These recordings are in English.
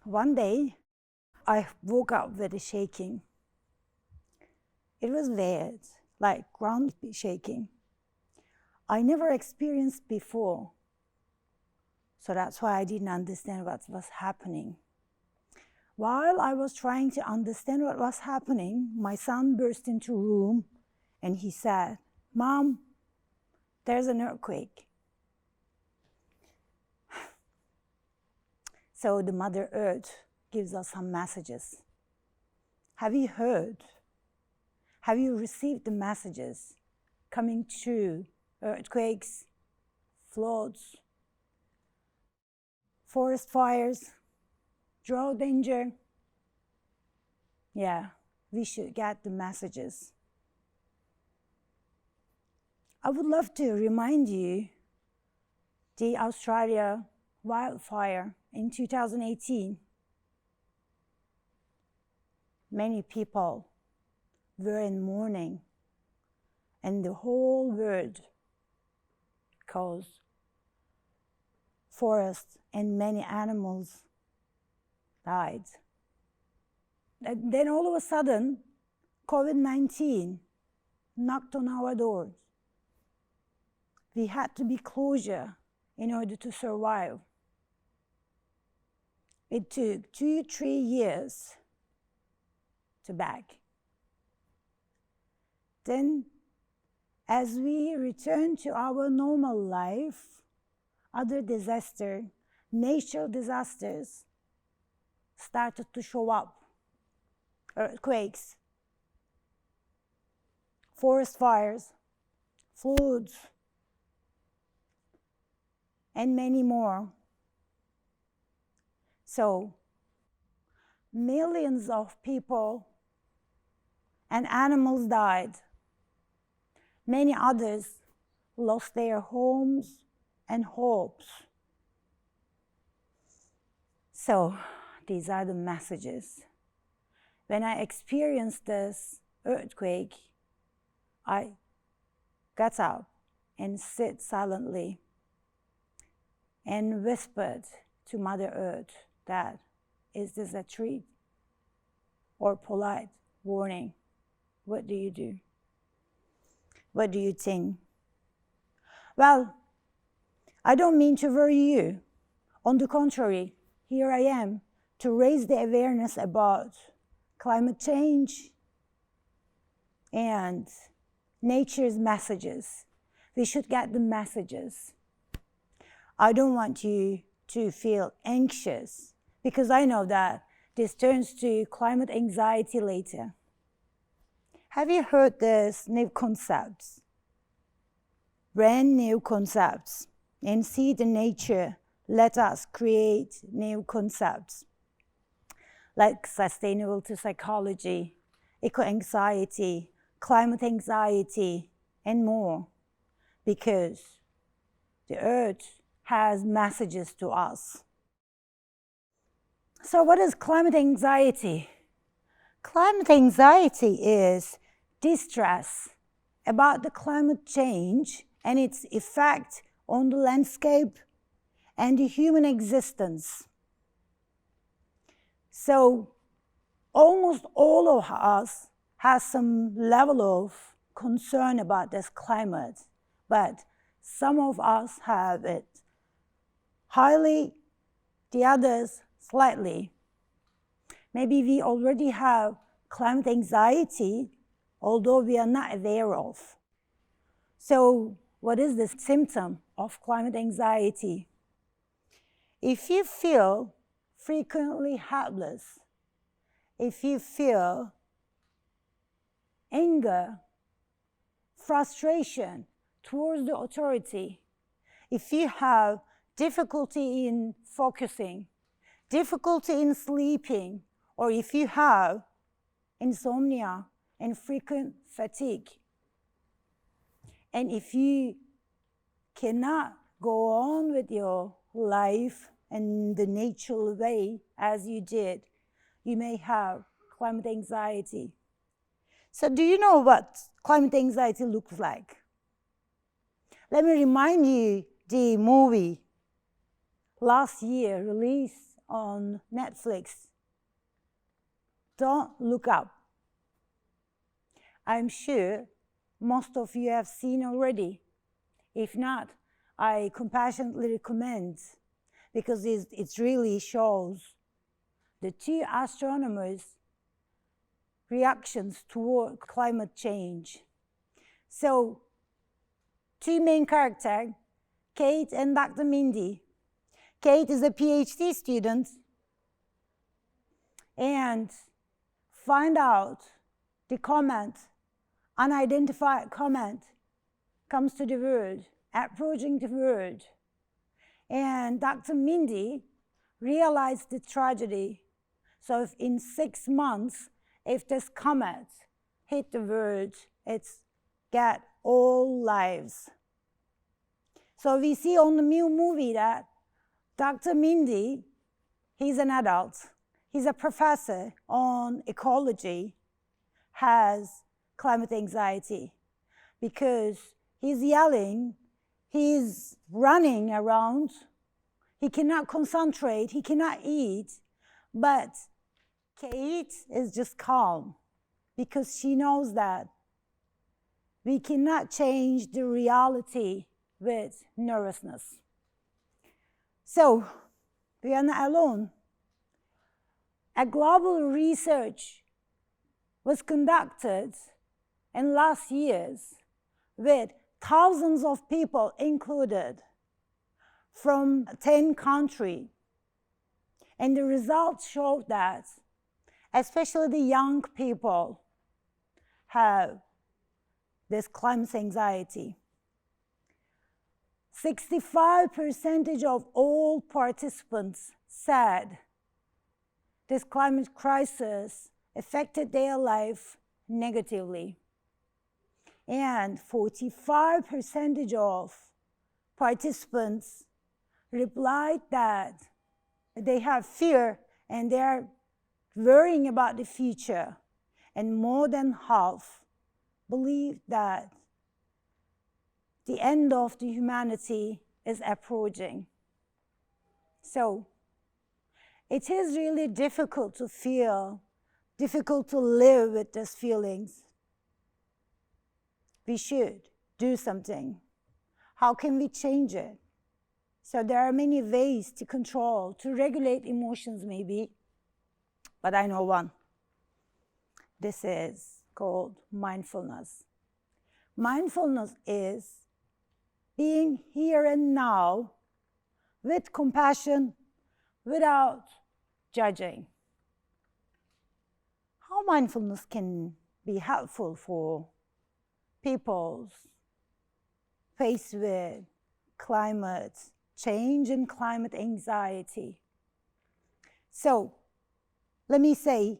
one day, I woke up with a shaking. It was weird, like ground shaking. I never experienced before, so that's why I didn't understand what was happening. While I was trying to understand what was happening, my son burst into the room and he said, "Mom, there's an earthquake." So the Mother Earth gives us some messages. Have you heard? Have you received the messages coming through earthquakes, floods, forest fires, drought danger? Yeah, we should get the messages. I would love to remind you the Australia wildfire in 2018. Many people were in mourning, and the whole world, because forests and many animals died. And then all of a sudden, COVID-19 knocked on our doors. We had to be closer in order to survive. It took 2-3 years to back. Then, as we return to our normal life, other disasters, natural disasters, started to show up. Earthquakes, forest fires, floods, and many more. So, millions of people and animals died. Many others lost their homes and hopes. So, these are the messages. When I experienced this earthquake, I got up and sat silently and whispered to Mother Earth that, is this a treat or polite warning? What do you do? What do you think? Well, I don't mean to worry you. On the contrary, here I am to raise the awareness about climate change and nature's messages. We should get the messages. I don't want you to feel anxious, because I know that this turns to climate anxiety later. Have you heard this new concepts? Brand new concepts. In Seed and Nature, let us create new concepts like sustainable psychology, eco-anxiety, climate anxiety, and more, because the earth has messages to us. So what is climate anxiety? Climate anxiety is distress about the climate change and its effect on the landscape and the human existence. So almost all of us has some level of concern about this climate, but some of us have it highly, the others slightly. Maybe we already have climate anxiety, although we are not aware of. So what is the symptom of climate anxiety? If you feel frequently helpless, if you feel anger, frustration towards the authority, if you have difficulty in focusing, difficulty in sleeping, or if you have insomnia and frequent fatigue, and if you cannot go on with your life in the natural way as you did, you may have climate anxiety. So do you know what climate anxiety looks like? Let me remind you the movie last year released on Netflix. Don't Look Up. I'm sure most of you have seen already. If not, I compassionately recommend, because it really shows the two astronomers' reactions toward climate change. So, two main characters, Kate and Dr. Mindy. Kate is a PhD student and find out the comment, unidentified comment, comes to the world, approaching the world. And Dr. Mindy realized the tragedy. So if in 6 months, if this comet hit the world, it's got all lives. So we see on the new movie that Dr. Mindy, he's an adult, he's a professor on ecology, has climate anxiety because he's yelling, he's running around, he cannot concentrate, he cannot eat, but Kate is just calm because she knows that we cannot change the reality with nervousness. So, we are not alone. A global research was conducted in last years with thousands of people included from 10 countries. And the results showed that especially the young people have this climate anxiety. 65% of all participants said this climate crisis affected their life negatively. And 45% of participants replied that they have fear and they're worrying about the future. And more than half believe that the end of the humanity is approaching. So, it is really difficult to feel, difficult to live with these feelings. We should do something. How can we change it? So there are many ways to control, to regulate emotions maybe, but I know one. This is called mindfulness. Mindfulness is being here and now with compassion, without judging. How mindfulness can be helpful for people faced with climate change and climate anxiety. So, let me say,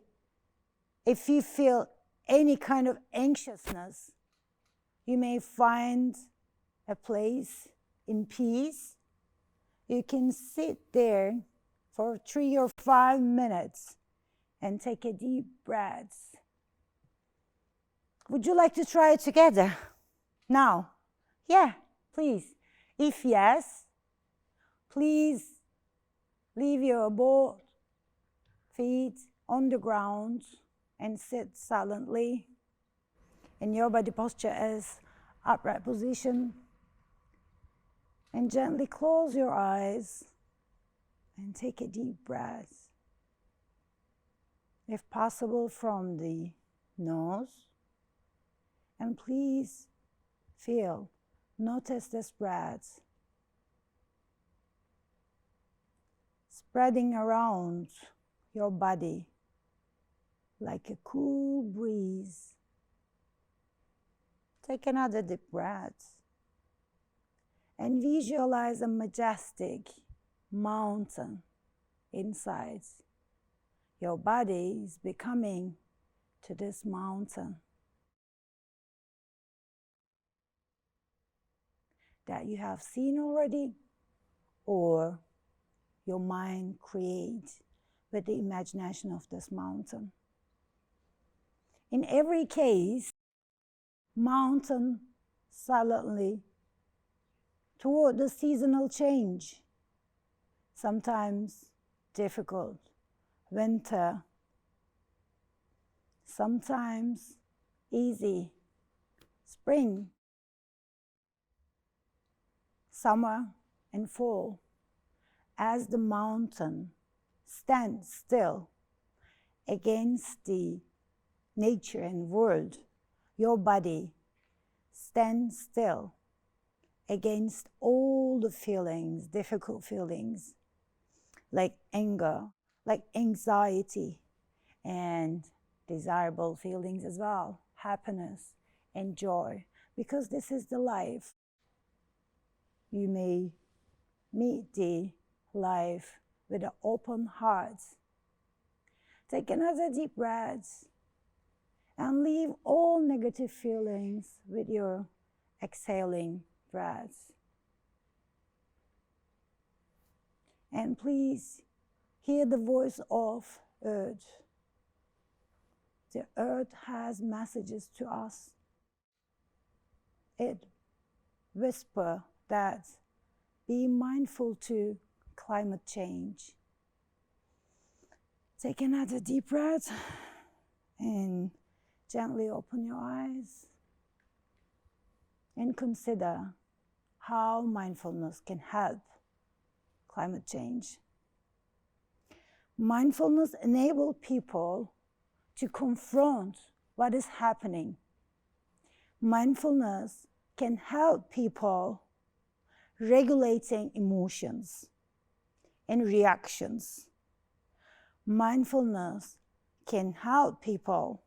if you feel any kind of anxiousness, you may find a place in peace. You can sit there for 3 or 5 minutes and take a deep breath. Would you like to try it together? Now? Yeah, please. If yes, please leave your both feet on the ground and sit silently in your body posture as upright position. And gently close your eyes and take a deep breath. If possible, from the nose. And please feel, notice this breath spreading around your body like a cool breeze. Take another deep breath and visualize a majestic mountain inside. Your body is becoming to this mountain that you have seen already, or your mind creates with the imagination of this mountain. In every case, mountain silently toward the seasonal change. Sometimes difficult. Winter, sometimes easy. Spring, summer and fall. As the mountain stands still against the nature and world, your body stands still against all the feelings, difficult feelings, like anger, like anxiety, and desirable feelings as well, happiness and joy, because this is the life. You may meet the life with an open heart. Take another deep breath and leave all negative feelings with your exhaling breath. And please hear the voice of Earth. The Earth has messages to us. It whispers that be mindful to climate change. Take another deep breath and gently open your eyes and consider how mindfulness can help climate change. Mindfulness enables people to confront what is happening. Mindfulness can help people regulating emotions and reactions. Mindfulness can help people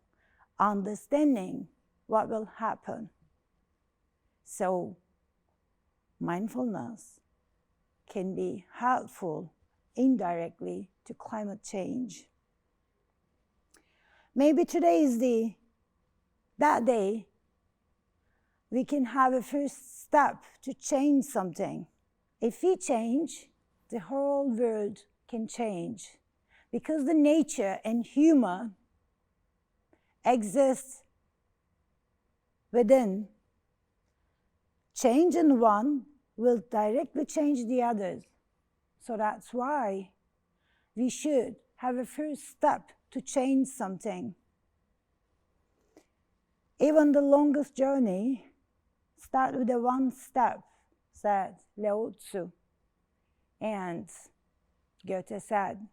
understanding what will happen. So, mindfulness can be helpful indirectly to climate change. Maybe today is that day we can have a first step to change something. If we change, the whole world can change, because the nature and human exist within. Change in one will directly change the others. So that's why we should have a first step to change something. Even the longest journey starts with a one step, said Lao Tzu. And Goethe said,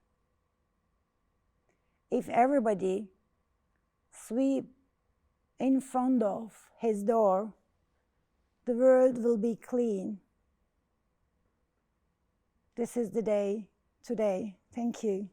if everybody sweep in front of his door, the world will be clean. This is the day today. Thank you.